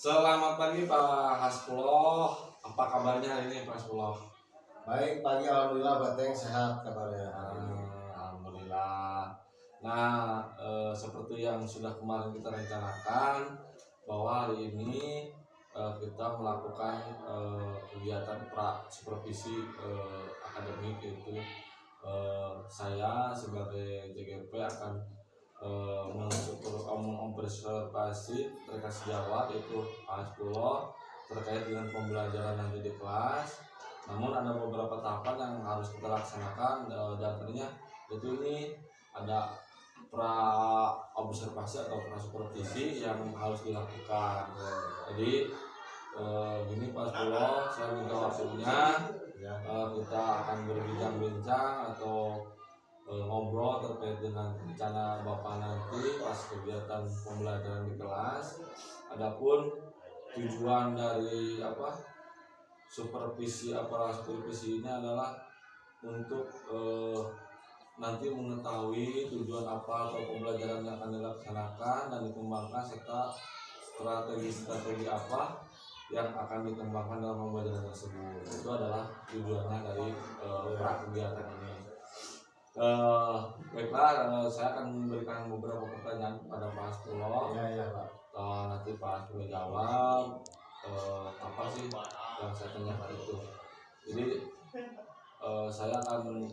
Selamat pagi Pak Haspuloh. Apa kabarnya hari ini Pak Haspuloh? Baik, pagi alhamdulillah Bateng sehat kabarnya. Alhamdulillah. Nah, seperti yang sudah kemarin kita rencanakan bahwa hari ini kita melakukan kegiatan supervisi akademik, yaitu saya sebagai JGP akan mengobservasi terkait sejawat yaitu Pak terkait dengan pembelajaran nanti di kelas. Namun ada beberapa tahapan yang harus kita laksanakan, dan tadinya itu ini ada pra observasi atau pra supervisi yang harus dilakukan. Jadi gini Pak Haspuloh, saya minta waktunya kita akan berbincang-bincang atau ngobrol terkait dengan rencana Bapak nanti pas kegiatan pembelajaran di kelas. Adapun tujuan dari supervisi ini adalah untuk nanti mengetahui tujuan apa atau pembelajaran yang akan dilaksanakan dan dikembangkan, serta strategi apa yang akan dikembangkan dalam pembelajaran tersebut. Itu adalah tujuannya dari kegiatan ini. Baiklah, saya akan memberikan beberapa pertanyaan kepada Pak Haspuloh. Ya Pak. Nanti Pak Haspuloh jawab apa sih yang saya tanyakan itu. Jadi saya akan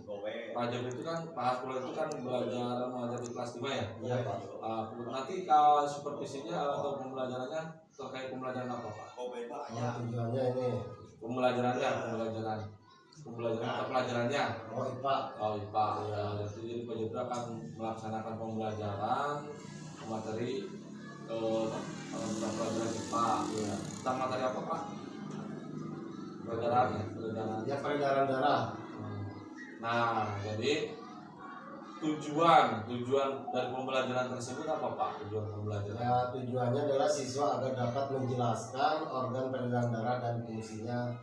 Pak Haspuloh itu kan mengajar di kelas 5 ya? Iya Pak. Nanti kalau supervisinya atau pembelajarannya terkait pembelajaran apa Pak? Ya, tujuannya ini pembelajaran pelajarannya. Oh IPA. IPA. Jadi Pak Jepra akan melaksanakan pembelajaran materi pelajaran IPA. Tentang materi apa Pak? Peredaran. Ya, peredaran darah. Nah, jadi tujuan dari pembelajaran tersebut apa Pak? Tujuan pembelajaran? Ya, tujuannya adalah siswa agar dapat menjelaskan organ peredaran darah dan fungsinya,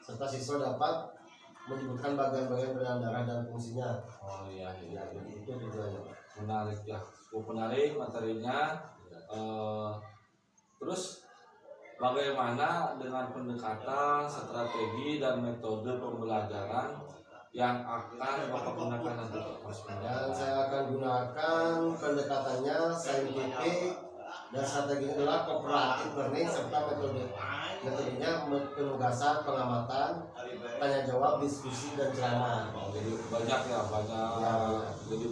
serta siswa dapat menyebutkan bagian-bagian peredaran darah dan fungsinya. Oh iya. Itu tujuannya. Menarik ya, cukup menarik materinya. Terus bagaimana dengan pendekatan, strategi dan metode pembelajaran yang akan Bapak gunakan nanti Pak? Dan saya akan gunakan pendekatannya saintifik dan strategi adalah cooperative learning, serta metodenya penugasan, pengamatan, tanya jawab, diskusi dan ceramah. Jadi banyak. Jadi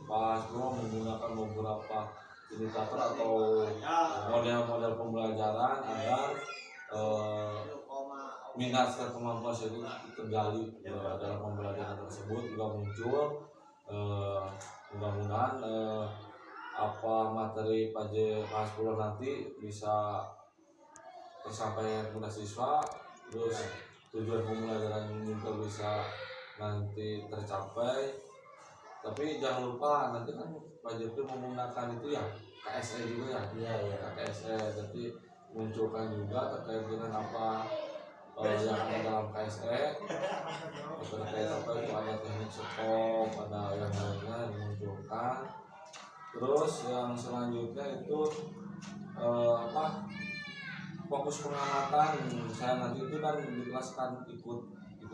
Pak Haspuloh menggunakan beberapa indikator atau model-model pembelajaran agar minat dan kemampuan itu tergali dalam pembelajaran tersebut. Juga muncul mudah-mudahan apa materi Pak Haspuloh nanti bisa tersampaikan kepada siswa, terus tujuan pembelajaran juga bisa nanti tercapai. Tapi jangan lupa nanti kan Pak Jepri menggunakan itu ya KSE juga ya. Iya. KSE, jadi munculkan juga terkait dengan apa yang ada dalam KSE, terkait apa itu ada teknik stop, ada yang lainnya dimunculkan. Terus yang selanjutnya itu fokus pengamatan. Saya nanti itu kan di kelas kan ikut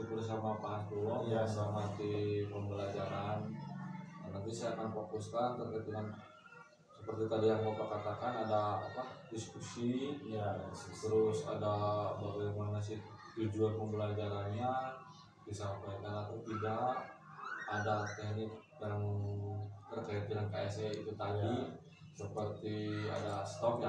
bersama Pak Haspuloh sama di pembelajaran. Nanti saya akan fokuskan terkait dengan seperti tadi yang Bapak katakan, ada diskusi, terus ada bagaimana sih tujuan pembelajarannya disampaikan atau tidak, ada teknik yang terkait dengan KSE itu tadi, seperti ada stop,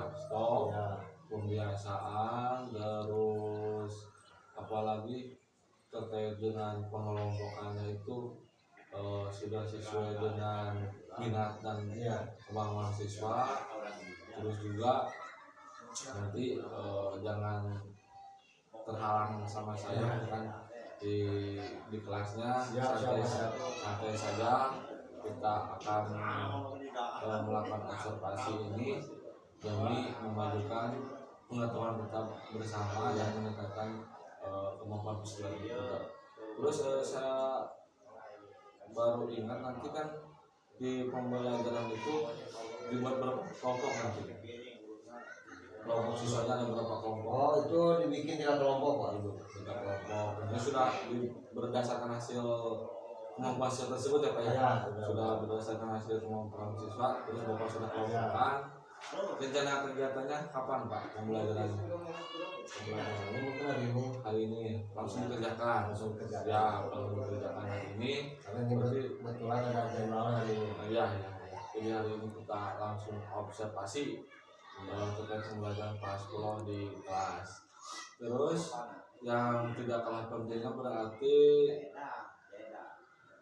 pembiasaan, terus apalagi terkait dengan pengelompokannya itu sudah sesuai dengan minat dan kemampuan siswa. Terus juga nanti jangan terhalang sama saya kan di kelasnya, santai saja. Kita akan melakukan observasi ini demi memajukan pengetahuan kita bersama dan meningkatkan kemampuan siswa juga. Terus saya baru ingat nanti kan di pembelajaran itu dibuat berapa kelompok nanti? kelompok siswanya ada berapa kelompok? Oh, itu dibikin 3 kelompok Pak. 3 kelompok. Ini sudah berdasarkan hasil kemampuan siswa tersebut ya Pak ya? Ya, Sudah berdasarkan hasil kemampuan siswa, terus Bapak sudah kelompokkan. Rencana kegiatannya kapan Pak pembelajarannya? Pembelajarannya mungkin hari ini langsung dikerjakan. Ya, langsung dikerjakan hari ini. karena ini kebetulan ada jadwal hari ini. Iya, iya. Jadi hari ini kita langsung observasi terkait pembelajaran kelas 10 di kelas. Terus yang tidak kalah pentingnya berarti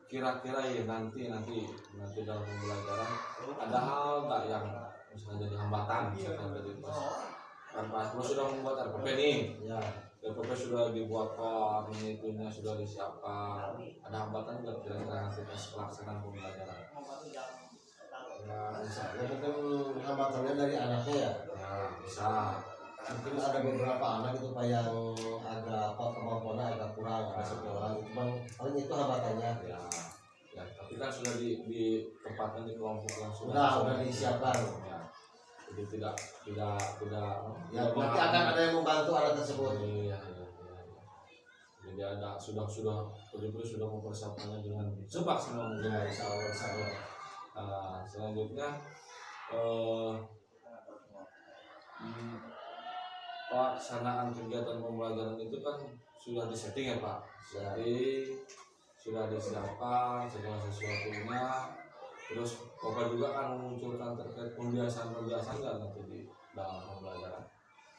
kira-kira ya nanti dalam pembelajaran ada hal nggak yang misalnya jadi hambatan misalkan dari kelas kan kelas 10 sudah membuat RPP nih Ya, RPP sudah dibuat form itunya sudah disiapkan, ada hambatan nggak kira-kira nanti pas pelaksanaan pembelajaran? ya misalnya mungkin hambatannya dari anaknya ya. Ya bisa. Mungkin ada beberapa anak itu Pak yang agak kemampuannya agak kurang, ada 1 orang itu Bang, paling itu hambatannya. Ya tapi kan sudah ditempatkan di kelompok yang Udah disiapkan. Ya. Jadi tidak Ya, nanti akan ada yang membantu anak tersebut. Iya. Jadi ada sudah mempersiapkannya dengan semaksimal mungkin. Ya, insya Allah. Selanjutnya pelaksanaan kegiatan pembelajaran itu kan sudah disetting ya Pak. Jadi sudah disiapkan segala sesuatunya. Terus Bapak juga kan memunculkan terkait pembiasaan nggak nanti di dalam pembelajaran?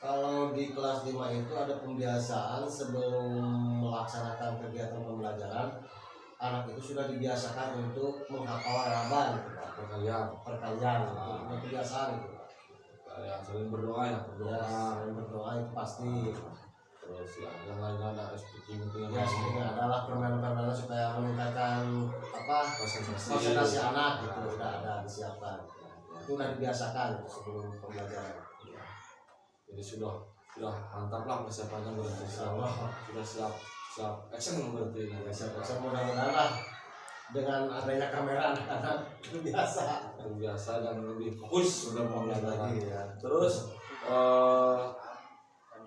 Kalau di kelas 5 itu ada pembiasaan sebelum melaksanakan kegiatan pembelajaran. Anak itu sudah dibiasakan untuk menghafal halaman gitu, Pak. Perkalian itu kebiasaan gitu. Ya, saling berdoa ya, Saling berdoa itu pasti. Terus ya, yang lainnya ada speaking Ya, sebenarnya adalah permainan-permainan supaya meningkatkan konsentrasi anak gitu, sudah ada disiapkan. Itu sudah dibiasakan sebelum pembelajaran. Jadi sudah mantap lah persiapannya berarti. Sudah siap action berarti. Saya mudah-mudahan lah dengan adanya kamera anak-anak itu biasa dan lebih fokus sudah pembelajaran. Ya. Terus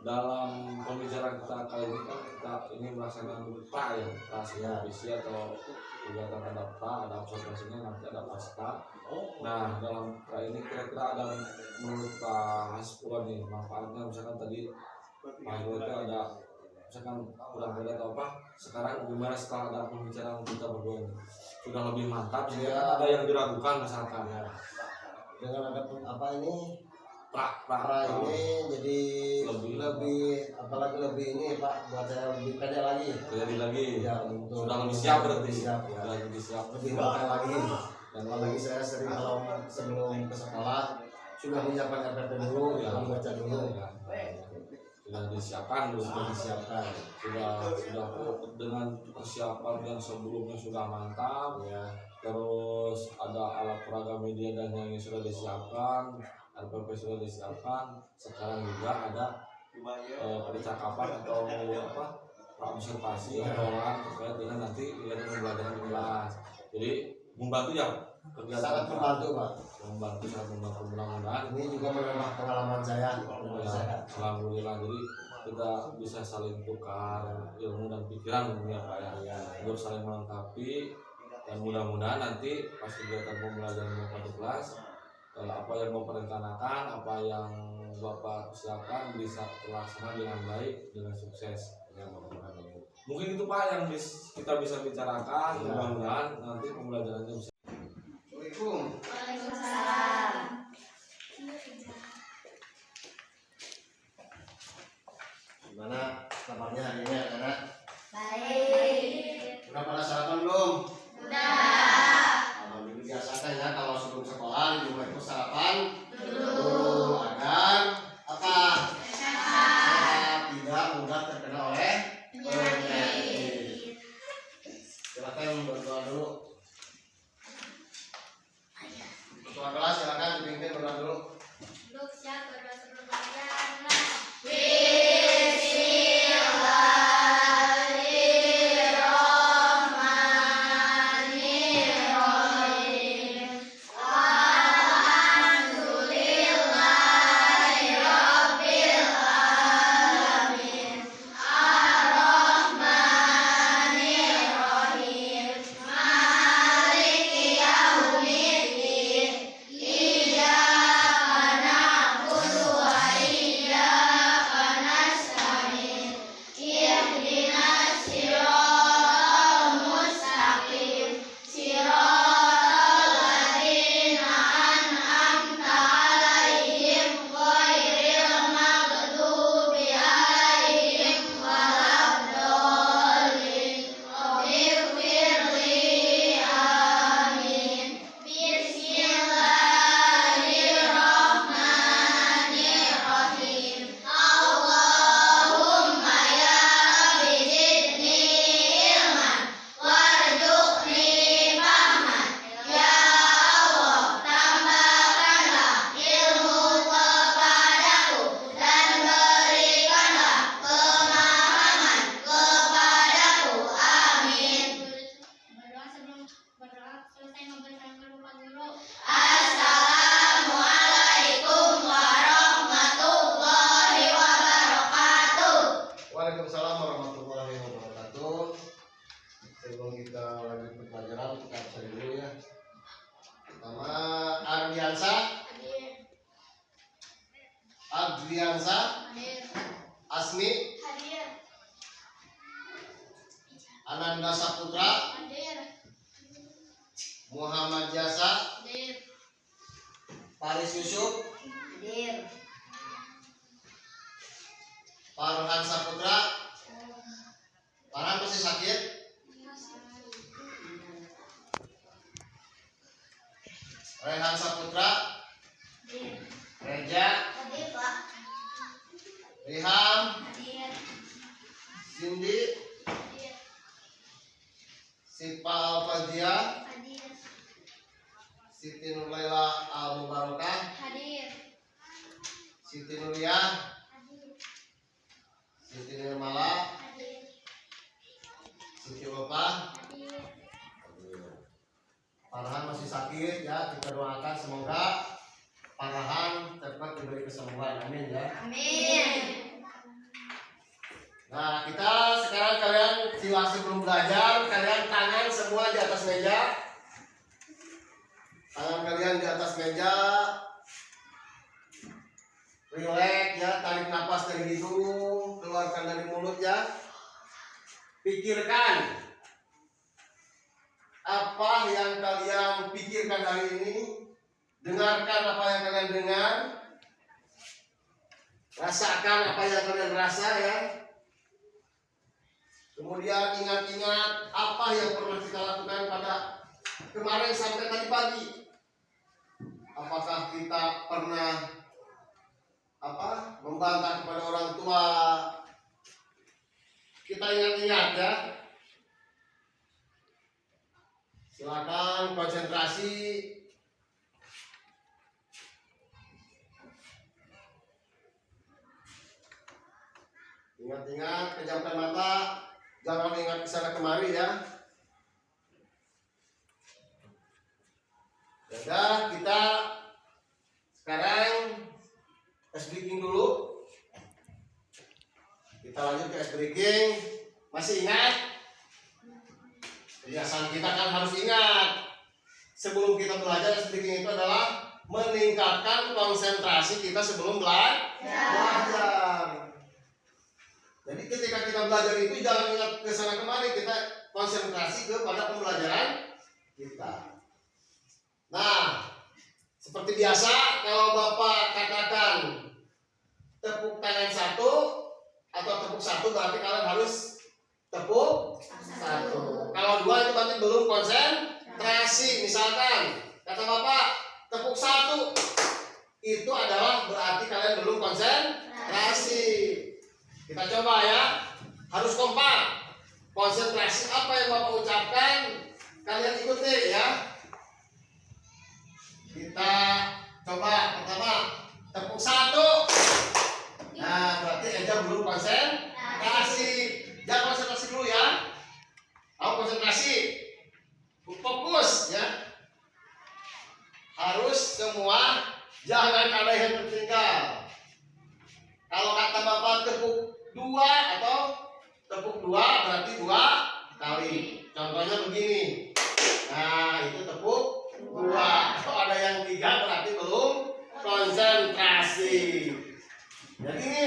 dalam pembicaraan kita kali ini kan kita ini melaksanakan supervisi atau kegiatan ada observasinya, nanti ada pasca. Nah dalam kali ini kira-kira ada menurut Pak Haspuan nih manfaatnya, misalkan tadi Pak Haspuan itu ada misalkan kurang beda atau apa, sekarang gimana setelah ada pembicaraan kita berdua ini sudah lebih mantap sehingga ada yang diragukan misalkan ya. Dengan ada apa ini pra ini jadi lebih apalagi lebih ini Pak, buat saya lebih pede lagi ya, untuk sudah lebih siap berarti lebih matang lagi. Dan apalagi saya sering kalau sebelum ke sekolah sudah menyiapkan RPP dulu, membaca dulu sudah disiapkan sudah dengan persiapan yang sebelumnya sudah mantap ya. Terus ada alat peraga media dan yang sudah disiapkan, RPP sudah disiapkan. Sekarang juga ada percakapan atau observasi orang terkait dengan nanti kegiatan pembelajaran kelas. Jadi membantu ya, sangat membantu Pak. Sangat membantu, mudah-mudahan ini juga menambah pengalaman saya. Alhamdulillah, jadi kita bisa saling tukar ilmu dan pikiran ya Pak ya, untuk saling melengkapi. Dan mudah-mudahan nanti pas kegiatan pembelajaran Bapak di kelas, apa yang Bapak rencanakan, apa yang Bapak siapkan bisa terlaksana dengan baik, dengan sukses ya, mudah-mudahan. Mungkin itu Pak yang kita bisa bicarakan. Mudah-mudahan nanti pembelajarannya bisa. Waalaikumsalam. Gimana kabarnya hari ini anak-anak? Baik. Udah pada sarapan belum? Udah. Alhamdulillah, biasakan ya kalau sebelum sekolah di rumah itu sarapan dulu agar apa? Sehat, tidak mudah terkena oleh penyakit. Silakan berdoa dulu. Ketua kelas silakan dipimpin berdoa dulu. Untuk siap berdoa sebelum belajar. Bismillahirrahmanirrahim. Saputra, Hadir. Muhammad Jasa, Hadir. Paris Yusuf, Hadir. Farhan Saputra. Farhan masih sakit? Rehan Saputra, Hadir. Reja, Hadir, Pak. Riham, Hadir. Cindy, Hadir. Sipa Alfazia, Hadir. Siti Nurlaila Al Mubarakah, Hadir. Siti Nuriyah, Hadir. Siti Nirmala, Hadir. Siti Opa. Hadir. Farhan masih sakit ya, kita doakan semoga Farhan cepat diberi kesembuhan, amin ya. Amin. Nah, kita sekarang kalian masih belum belajar, kalian tangan semua di atas meja. Tangan kalian di atas meja. Relax ya, tarik nafas dari hidung, keluarkan dari mulut ya. Pikirkan apa yang kalian pikirkan hari ini. Dengarkan apa yang kalian dengar. Rasakan apa yang kalian rasa ya. Kemudian ingat-ingat apa yang pernah kita lakukan pada kemarin sampai tadi pagi. Apakah kita pernah membantah kepada orang tua? Kita ingat-ingat ya. Silakan konsentrasi. Ingat-ingat, pejamkan mata. Jangan ingat kesana kemari ya. Yaudah, kita sekarang ice breaking dulu. Kita lanjut ke ice breaking. Masih ingat? Kebiasaan kita kan harus ingat. Sebelum kita belajar, ice breaking itu adalah meningkatkan konsentrasi kita sebelum belajar. Jadi ketika kita belajar itu jangan ingat ke sana kemari, kita konsentrasi kepada pembelajaran kita. Nah, seperti biasa kalau Bapak katakan tepuk tangan satu atau tepuk satu berarti kalian harus tepuk satu. Kalau dua itu berarti belum konsentrasi. Misalkan kata Bapak tepuk satu, itu adalah berarti kalian belum konsentrasi. Kita coba ya, harus kompak. Konsentrasi apa yang Bapak ucapkan, kalian ikuti ya. Kita coba pertama tepuk satu. Nah, berarti Eja belum konsentrasi. Jangan konsentrasi dulu ya. Aku konsentrasi, fokus ya. Harus semua, jangan ada yang tertinggal. Kalau kata Bapak tepuk dua atau tepuk dua berarti dua kali. Contohnya begini. Nah, itu tepuk dua. Kalau ada yang tiga berarti belum konsentrasi. Jadi ini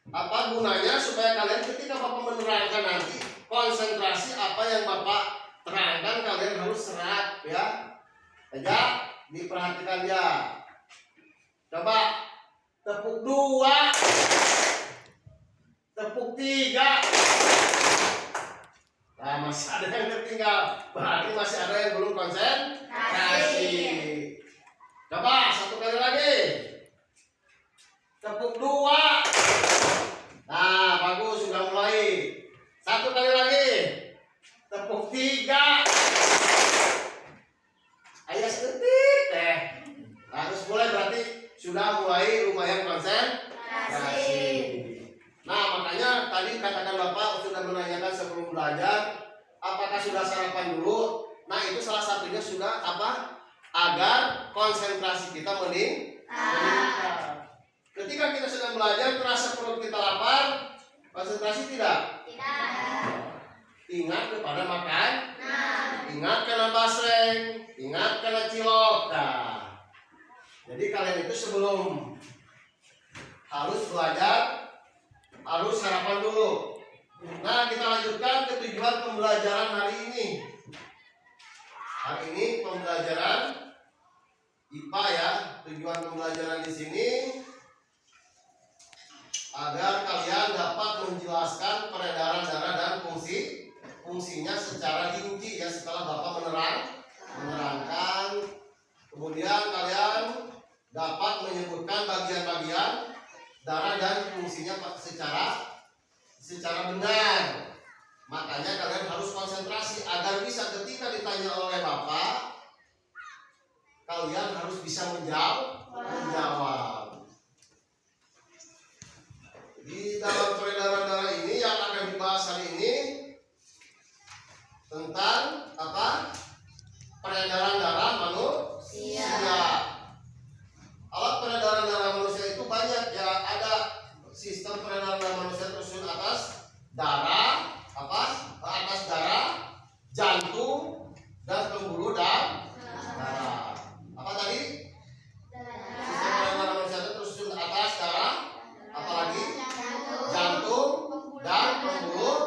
apa gunanya supaya kalian ketika Bapak menerangkan nanti konsentrasi apa yang Bapak terangkan kalian harus serap ya. Aja diperhatikan ya. Coba tepuk dua, tepuk tiga. Nah, masih ada yang tertinggal. Berarti masih ada yang belum konsentrasi. Coba satu kali lagi. Tepuk dua. Nah, bagus, sudah mulai. Satu kali lagi. Tepuk tiga. Ayo sedetik deh. Harus mulai berarti sudah mulai lumayan konsentrasi. Nah, makanya tadi katakan Bapak sudah menanyakan sebelum belajar, apakah sudah sarapan dulu? Nah, itu salah satunya sudah apa? Agar konsentrasi kita meningkat. Ketika kita sedang belajar, terasa perut kita lapar, konsentrasi tidak? Tidak. Ingat kepada makan. Ingat kena basreng, ingat kena cilok. Nah, jadi kalian itu sebelum harus belajar harus sarapan dulu. Nah, kita lanjutkan ke tujuan pembelajaran hari ini. Hari ini pembelajaran IPA ya. Tujuan pembelajaran di sini agar kalian dapat menjelaskan peredaran darah dan fungsinya secara rinci ya, setelah Bapak menerangkan. Kemudian kalian dapat menyebutkan bagian-bagian darah dan fungsinya secara benar. Makanya kalian harus konsentrasi agar bisa ketika ditanya oleh Bapak, kalian harus bisa menjawab. Di dalam peredaran darah ini yang akan dibahas hari ini tentang apa? Peredaran darah manusia. Alat peredaran darah manusia itu banyak ya. Ada sistem peredaran darah manusia tersusun atas darah, atas darah, jantung, dan pembuluh darah. Apa tadi? Sistem peredaran darah manusia itu tersusun atas darah, apalagi jantung dan pembuluh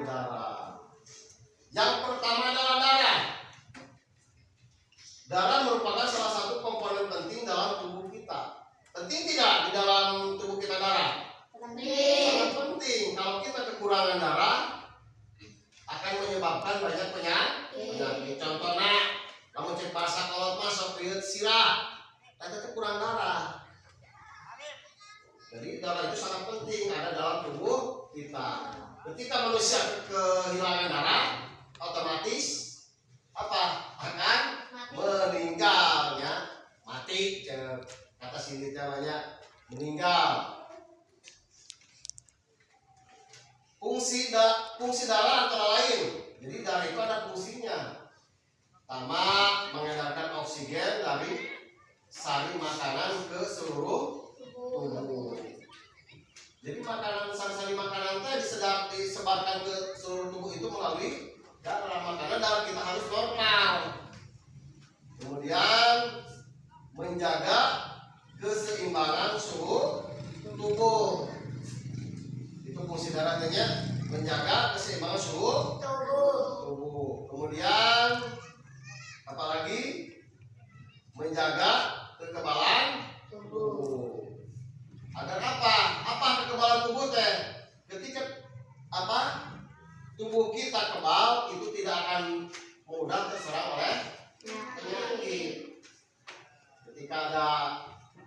darah. Yang pertama adalah darah. Darah merupakan salah satu komponen penting dalam tubuh kita. Penting tidak di dalam tubuh kita darah? Sangat penting. Kalau kita kekurangan darah akan menyebabkan banyak penyakit. Contohnya, kamu cek pasak kolot masuk lihat sirah, itu kurang darah. Jadi darah itu sangat penting ada dalam tubuh kita. Ketika manusia kehilangan darah, otomatis akan meninggal ya, mati. Kata sini namanya meninggal. Fungsi darah antara lain. Jadi darah itu ada fungsinya. Pertama, mengedarkan oksigen dari sari makanan ke seluruh tubuh. Jadi sari makanan itu disebarkan ke seluruh tubuh itu melalui darah. Makanan darah kita harus normal. Kemudian menjaga keseimbangan suhu tubuh. Itu fungsi darahnya, menjaga keseimbangan suhu tubuh. Kemudian apalagi menjaga kekebalan tubuh. Agar apa kekebalan tubuh teh? Ketika tubuh kita kebal, itu tidak akan mudah terserang oleh penyakit. Ketika ada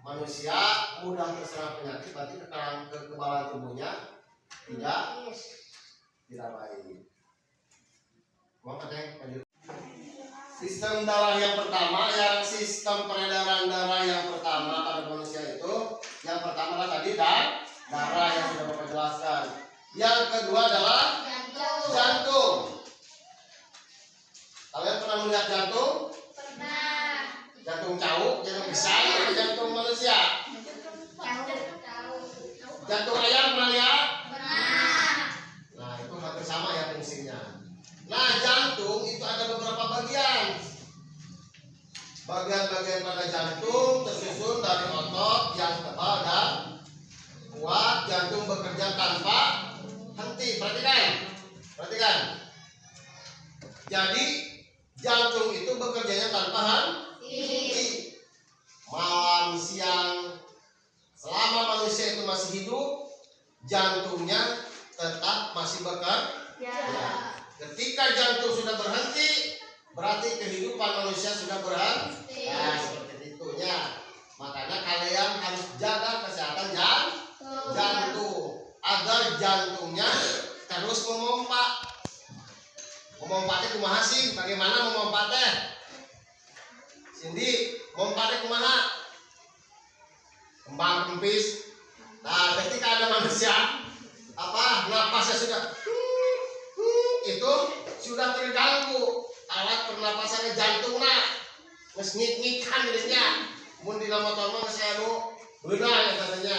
manusia mudah terserang penyakit, berarti kekebalan tubuhnya tidak baik. Sistem darah yang pertama, sistem peredaran darah yang pertama pada manusia itu, yang pertama adalah tadi darah yang sudah Bapak jelaskan. Yang kedua adalah jantung. Kalian pernah melihat jantung? Pernah. Jantung cowok, jantung besar, atau jantung manusia? Jantung ayam pernah lihat? Pernah. Nah, itu hampir sama ya fungsinya. Nah, jantung itu ada beberapa bagian. Bagian-bagian pada jantung tersusun dari otot yang tebal dan kuat. Jantung bekerja tanpa henti. Perhatikan. Jadi jantung itu bekerjanya tanpa henti. Malam, siang, selama manusia itu masih hidup, jantungnya tetap masih bekerja. Ketika jantung sudah berhenti, berarti kehidupan manusia sudah berhenti. Nah, seperti itunya. Makanya kalian harus jaga kesehatan jantung agar jantungnya terus memompa. Memompatnya kumaha sih? Bagaimana memompatnya? Cindy, memompatnya kumaha? Kembang kempis. Nah, ketika ada manusia napasnya sudah itu sudah terganggu alat pernapasannya jantungnya geus ngik-ngikan geusnya. Mun dina motor mah geus aya nu beunang katanya.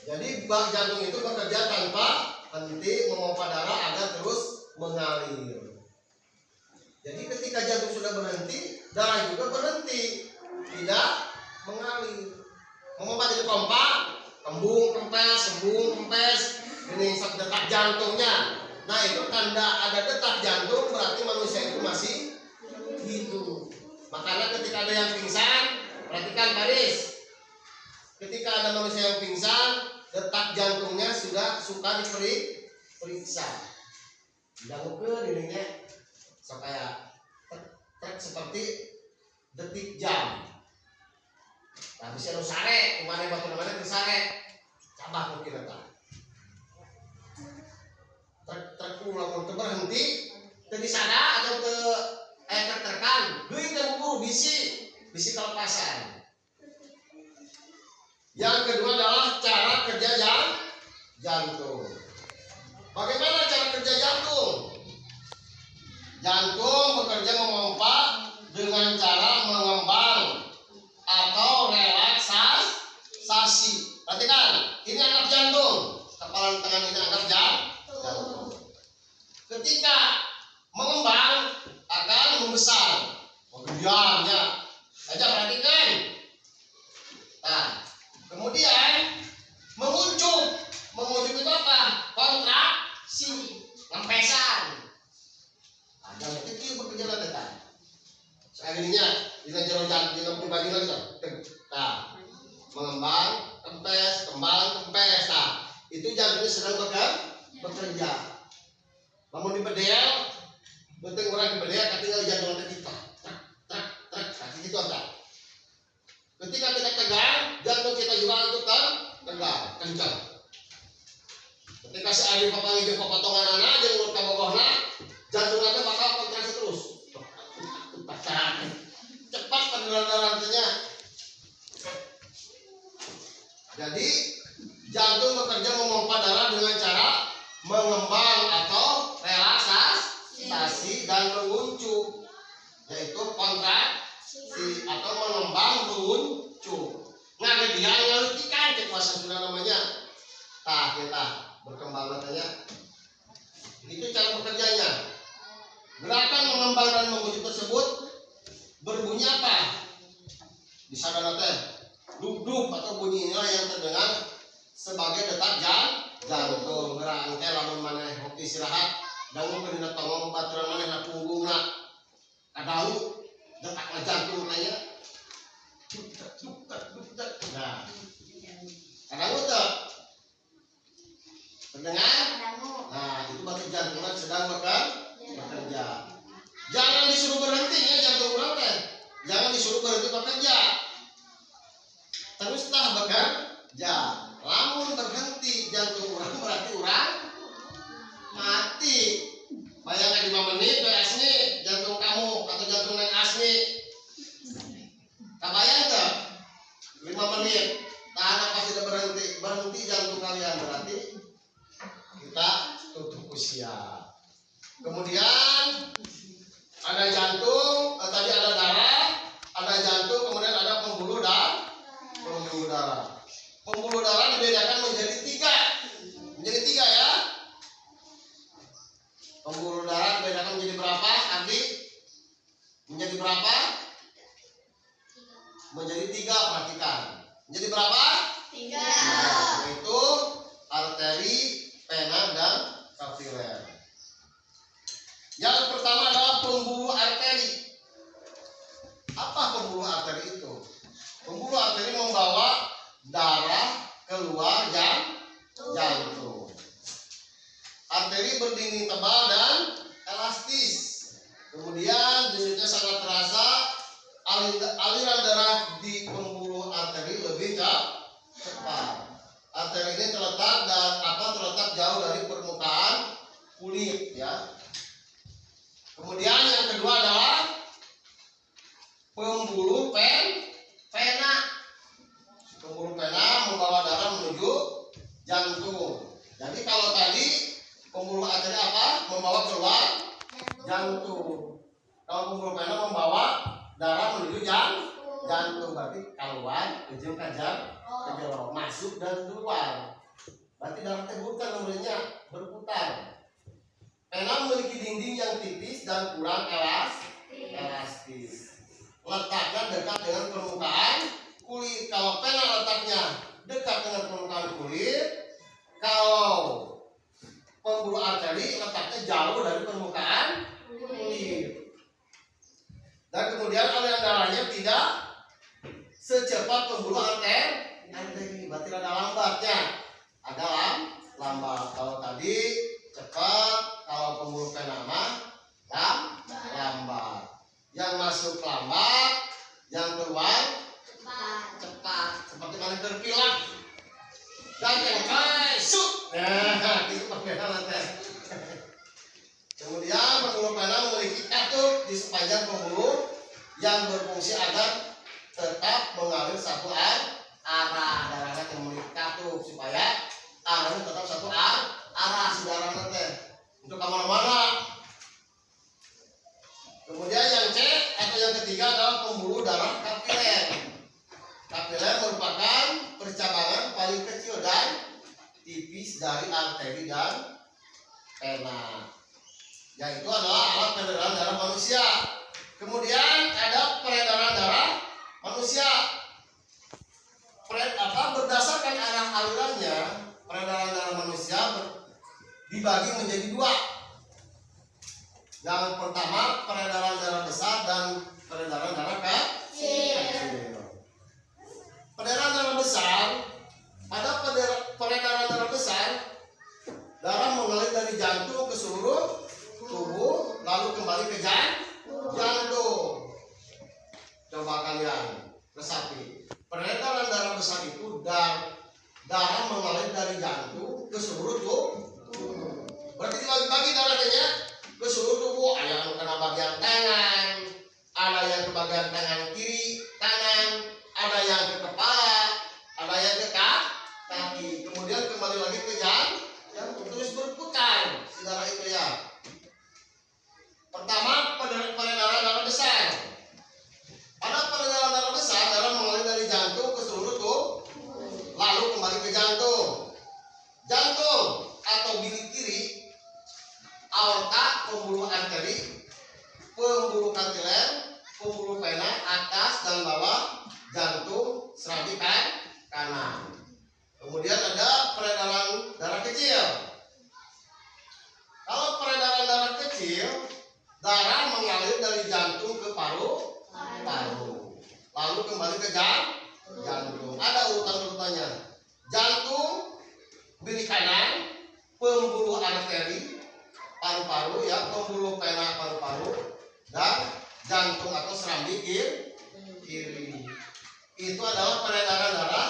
Jadi jantung itu bekerja tanpa henti memompa darah agar terus mengalir. Jadi ketika jantung sudah berhenti, darah juga berhenti, tidak mengalir. Memompa jadi pompa, kembung kempes ini detak jantungnya. Nah itu tanda ada detak jantung berarti manusia itu masih hidup. Makanya ketika ada yang pingsan, perhatikan baris. Ketika ada manusia yang pingsan, detak jantungnya sudah suka diperiksa. Jangan ke dirinya supaya seperti detik jam. Nah, bisa anu sare, kemana batu-batu ke sare. Cabah mungkin eta. Truk ulang berhenti, teu disada atau teu tertekan, deui teh buru bisi kelepasan. Yang kedua adalah cara kerja jantung. Bagaimana cara kerja jantung? Jantung bekerja memompa dengan cara mengembang atau relaksasi. Perhatikan, ini anggap jantung. Kepala tangan ini anggap jantung. Ketika mengembang akan membesar. Kemudiannya, aja perhatikan. Nah, kemudian menguncup. Menguncup itu apa? Kontraksi, ngempesan. Ada kecil bekerja dekat. Akhirnya di jero jantung pribadi lagi. Nah, mengembang, kempes. Nah, itu jantungnya sedang bekerja. Namun di bedel, penting orang di bedel, tapi tinggal jantung kita. Trek, gitu enggak. Ketika kita tegang, jantung kita juga untuk tegang, kencang. Ketika si Adi papangi jeung potongan anak jeung urut kabogohna, jantung ada bakal kontraksi terus. Cepat pendarahnya. Jadi jantung bekerja memompa darah dengan cara mengembang atau relaksasi dan menguncup, yaitu kontraksi atau mengembang menguncup. Nah, dia ngelutikan cek bahasa Sunda namanya. Tah kita berkembang katanya. Itu cara bekerjanya. Gerakan mengembang dan menguncup tersebut berbunyi apa? Bisa teh duk atau bunyinya yang terdengar sebagai detak jantung. Gerang teh lamun maneh hoki istirahat dangu keudina tongong baturan maneh na punggungna kadau detak jantung tanya. Nah, kadang teh terdengar. Nah, itu berarti jantungnya sedang bekerja. Jangan disuruh berhenti ya jantung orang teh. Jangan disuruh berhenti bekerja. Terus tah bekerja. Lamun berhenti jantung orang berarti orang mati. Bayangkan 5 menit asni jantung kamu atau jantung yang asni. Kabayang tuh 5 menit. Tahan apa sudah berhenti jantung kalian berarti kita tutup usia. Kemudian ada jantung, tadi ada darah, ada jantung, kemudian ada pembuluh darah. Pembuluh darah dibedakan menjadi 3. Menjadi 3 ya. Pembuluh darah dibedakan menjadi berapa? Arti menjadi berapa? Menjadi 3, perhatikan. Menjadi berapa? 3. Yaitu arteri, vena, dan kapiler. Yang pertama adalah pembuluh arteri. Apa pembuluh arteri itu? Pembuluh arteri membawa darah keluar jantung. Arteri berdinding tebal dan elastis. Kemudian denyutnya sangat terasa. Aliran darah di pembuluh arteri lebih cepat. Arteri ini terletak jauh dari permukaan kulit ya. Kemudian yang kedua adalah pembuluh vena. Pembuluh vena membawa darah menuju jantung. Jadi kalau tadi pembuluh arteri apa? Membawa keluar jantung. Kalau pembuluh vena membawa darah menuju jantung, berarti keluar ujung ke jero, masuk dan keluar. Berarti darah terbuka namanya berputar. Vena memiliki dinding yang tipis dan kurang elastis. Letaknya dekat dengan permukaan kulit. Kalau vena letaknya dekat dengan permukaan kulit. Kalau pembuluh arteri letaknya jauh dari permukaan kulit. Dan kemudian aliran darahnya tidak secepat pembuluh arteri. Berarti ada lambatnya. Ada lambat. Kalau tadi cepat, kalau pembuluh vena lambat. Yang masuk lambat, yang keluar cepat. Seperti mana terkilat. Dan yang masuk. Nah, itu perbedaan teh. Kemudian pembuluh vena memiliki katup di sepanjang pembuluh yang berfungsi agar tetap mengalir satu arah. Darahnya memiliki katup supaya arahnya tetap satu arah si darahnya teh untuk kemana-mana. Kemudian yang C atau yang ketiga adalah pembuluh darah kapiler. Kapiler merupakan percabangan paling kecil dan tipis dari arteri dan vena. Yaitu adalah alat peredaran darah manusia. Kemudian ada peredaran darah manusia. Berdasarkan arah alirannya, peredaran darah manusia dibagi menjadi dua. Yang pertama peredaran darah besar dan peredaran darah kecil. Peredaran darah besar, pada peredaran darah besar, darah mengalir dari jantung ke seluruh tubuh, lalu kembali ke jantung. Coba kalian resapi. Peredaran darah besar itu darah mengalir dari jantung ke seluruh tubuh. Berarti dibagi-bagi darahnya ke seluruh tubuh. Ada yang kena bagian tangan, ada yang ke bagian tangan kiri, kanan, ada yang ke kepala, ada yang ke kaki. Kemudian kembali lagi ke jantung, terus berputar si darah itu ya. Pertama peredaran darah besar. Pada peredaran darah besar, darah mengalir dari jantung ke seluruh tubuh, lalu kembali ke jantung. Jantung atau bilik kiri, aorta, pembuluh arteri, pembuluh kapiler, pembuluh vena atas dan bawah jantung, serambi kanan. Kemudian ada peredaran darah kecil. Kalau peredaran darah kecil, darah mengalir dari jantung ke paru, lalu kembali ke jantung. Ada urutan-urutannya. Jantung, bilik kanan, pembuluh arteri, paru-paru ya, pembuluh vena paru-paru, dan jantung atau serambi kiri. Itu adalah peredaran darah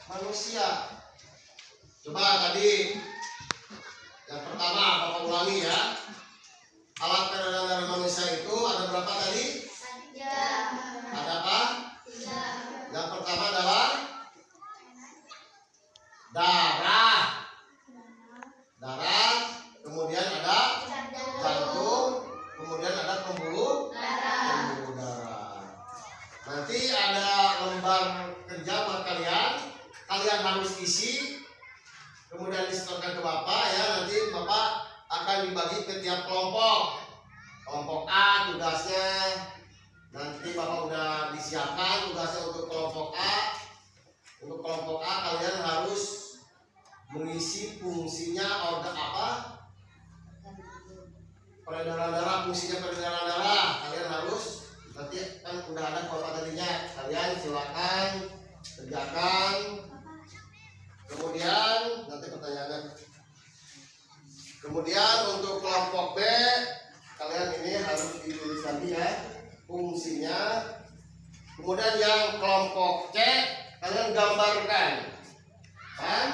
manusia. Coba tadi yang pertama Bapak ulangi ya. Alat peredaran darah manusia itu ada berapa tadi? Ada apa? Yang pertama adalah darah, kemudian ada jantung, kemudian ada pembuluh darah. Nanti ada lembar kerja buat kalian harus isi, kemudian disetorkan ke Bapak ya. Nanti Bapak akan dibagi ke tiap kelompok. Kelompok A tugasnya nanti Bapak udah disiapkan tugasnya untuk kelompok A. Untuk kelompok A kalian harus mengisi fungsinya organ apa? Peredaran darah, fungsinya peredaran darah. Kalian harus nanti kan udah ada kelompok tadinya. Kalian silakan kerjakan. Kemudian nanti pertanyaannya. Kemudian untuk kelompok B kalian ini harus ditulis lagi ya fungsinya. Kemudian yang kelompok C kalian gambarkan. Kan?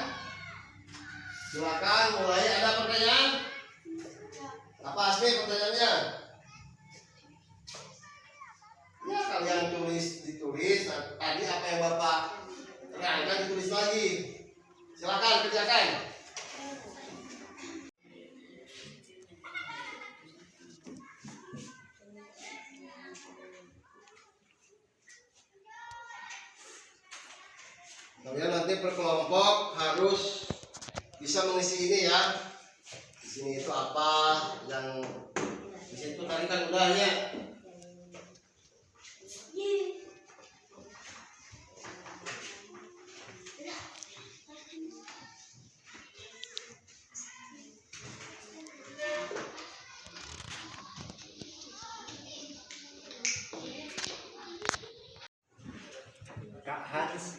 Silakan mulai. Ada pertanyaan? Apa Asmi pertanyaannya? Ya kalian ditulis. Tadi apa yang Bapak terangkan ditulis lagi. Silakan kerjakan. Kalian nanti per kelompok harus bisa mengisi ini ya. Di sini itu apa yang di situ tadi kan udahnya. Hans.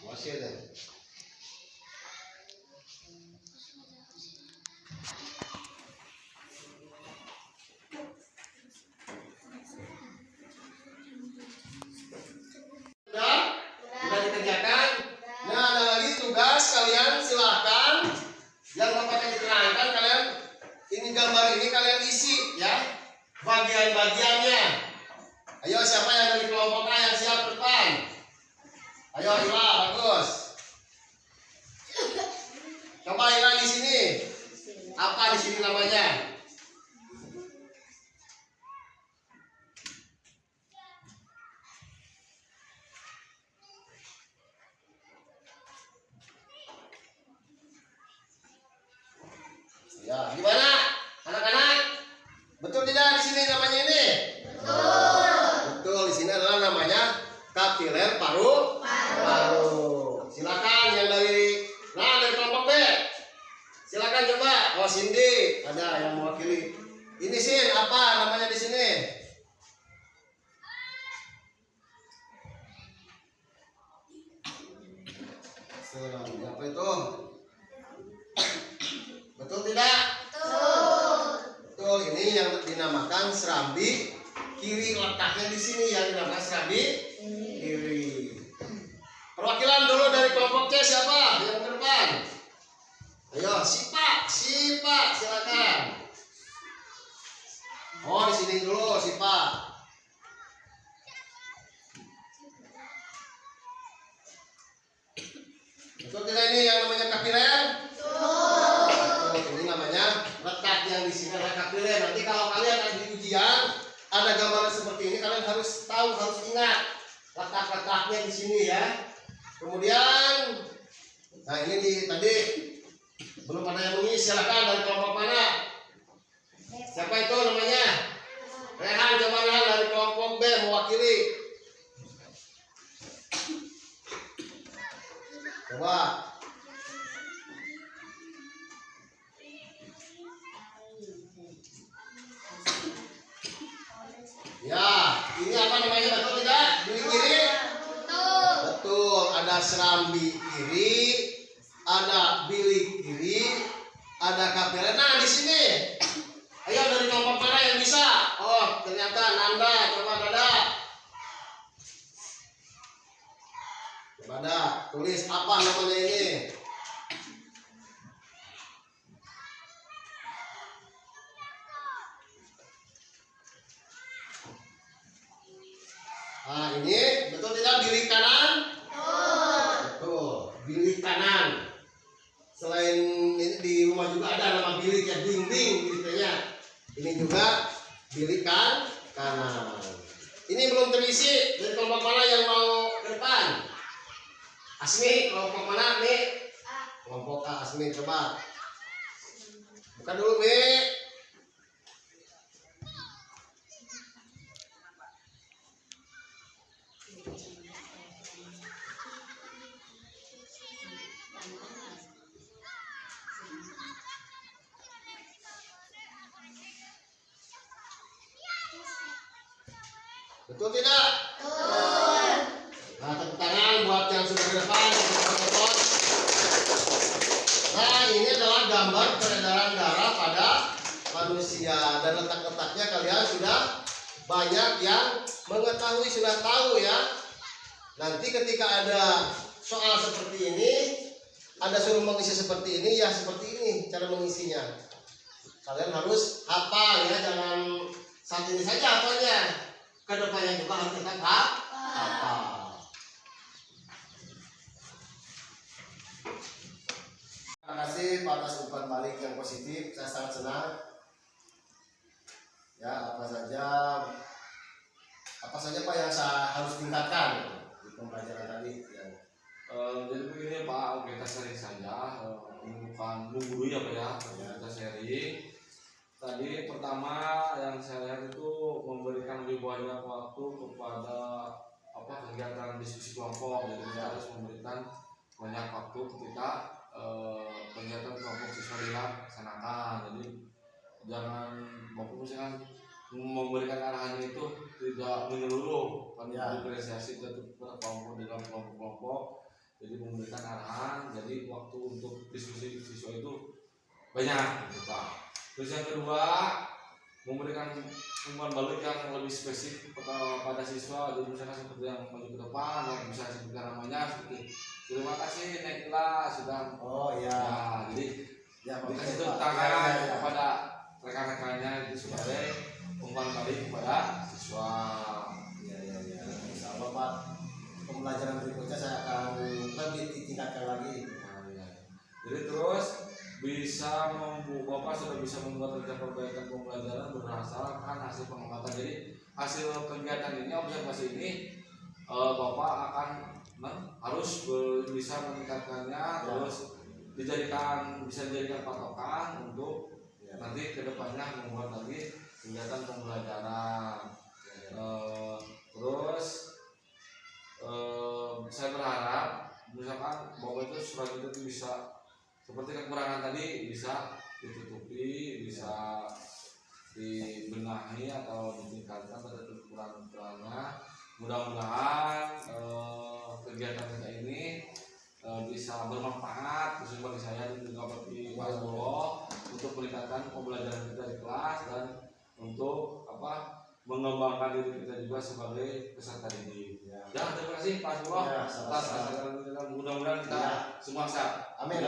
Masih ada. Sudah dikerjakan. Nah, ada lagi tugas kalian, silahkan yang bapaknya diterangkan kalian ini gambar ini kalian isi ya bagian-bagiannya. Ayo siapa yang dari kelompok A yang siap depan? Ayo Ila, bagus. Coba Ila di sini. Apa di sini namanya? Ya, gimana? Anak-anak? Betul tidak di sini namanya ini? Betul. Betul, di sini adalah namanya kapiler paru. Silakan yang dari kelompok B. Silakan coba. Oh, Cindy ada yang mewakili. Ini Sin, apa namanya di sini? Apa itu? Betul tidak? Betul. Betul, ini yang dinamakan serambi kiri, letaknya di sini yang dinamakan serambi kiri. Perwakilan dulu dari kelompok C siapa? Yang ke depan. Ayo, Sipa, silakan. Oh, di sini dulu Sipa. Betul tidak ini yang namanya kapiler? Betul. Ini namanya letak yang di sini adalah kapiler. Nanti kalau kalian ada di ujian, ada gambar seperti ini, kalian harus tahu, harus ingat letak-letaknya di sini ya. Kemudian, nah ini tadi belum ada yang mengisi, silakan dari kelompok mana? Siapa itu namanya? Rehan, coba Rehan dari kelompok B mewakili. Coba. Ya, ini apa namanya, betul tidak? Bilik kiri? Betul, ada serambi kiri, ada bilik kiri, ada kapiler. Nah, di sini. Ayo dari kelompok mana yang bisa? Oh, ternyata Nanda, coba Nanda. Coba Nanda, tulis apa namanya ini? Nah ini betul tidak bilik kanan? Betul, bilik kanan. Selain ini di rumah juga ada nama bilik ya, dinding biliknya. Ini juga bilik kanan. Ini belum terisi. Dari kelompok mana yang mau ke depan? Asmi, kelompok mana nih? Kelompok A, Asmi coba. Buka dulu Mi. Betul tidak? Nah, tepuk tangan buat yang sudah ke depan. Nah, ini adalah gambar peredaran darah pada manusia dan letak-letaknya kalian sudah banyak yang mengetahui, sudah tahu ya. Nanti ketika ada soal seperti ini, ada suruh mengisi seperti ini, ya seperti ini cara mengisinya. Kalian harus hafal ya, jangan saat ini saja hafalnya. Kedepannya juga harus tetap hafal. Terima kasih atas umpan balik yang positif. Saya sangat senang. Ya, apa saja Pak yang saya harus tingkatkan di pembelajaran tadi. Jadi begini Pak, kita sharing saja, bukan nunggu ya Pak ya, kita sharing. Tadi pertama yang saya lihat itu memberikan lebih banyak waktu kepada kegiatan diskusi kelompok. Jadi kita harus memberikan banyak waktu ketika kegiatan kelompok siswa dilaksanakan. Jadi jangan misalkan memberikan arahannya itu tidak menyeluruh, kan diferensiasi kepada kelompok dalam kelompok-kelompok. Jadi memberikan arahan, jadi waktu untuk diskusi siswa itu banyak gitu Pak. Terus yang kedua, memberikan umpan balik yang lebih spesifik pada siswa. Jadi misalkan seperti yang maju ke depan, bisa sebutkan namanya seperti terima kasih naik kelas sudah. Oh iya. Nah, jadi dikasih tepuk tangan kepada rekan-rekannya itu sebagai umpan balik kepada siswa. Iya. Insya Allah Pak, pembelajaran berikutnya saya akan lebih ditingkatkan lagi. Jadi terus Bapak sudah bisa membuat rencana perbaikan pembelajaran berdasarkan hasil pengamatan. Jadi hasil kegiatan ini, observasi ini, Bapak akan harus bisa meningkatkannya, terus bisa dijadikan patokan untuk nanti kedepannya membuat lagi kegiatan pembelajaran. Terus saya berharap misalkan Bapak itu selanjutnya itu bisa seperti kekurangan tadi bisa ditutupi, bisa dibenahi atau ditingkatkan pada kekurangan-kekurangannya. Mudah-mudahan kegiatan kita ini bisa bermanfaat khusus bagi saya dan juga bagi Pak Bolo untuk meningkatkan pembelajaran kita di kelas dan untuk mengembangkan diri kita juga sebagai peserta didik. Ya, terima kasih Pak Bolo atas mudah-mudahan kita semua sehat. Amin.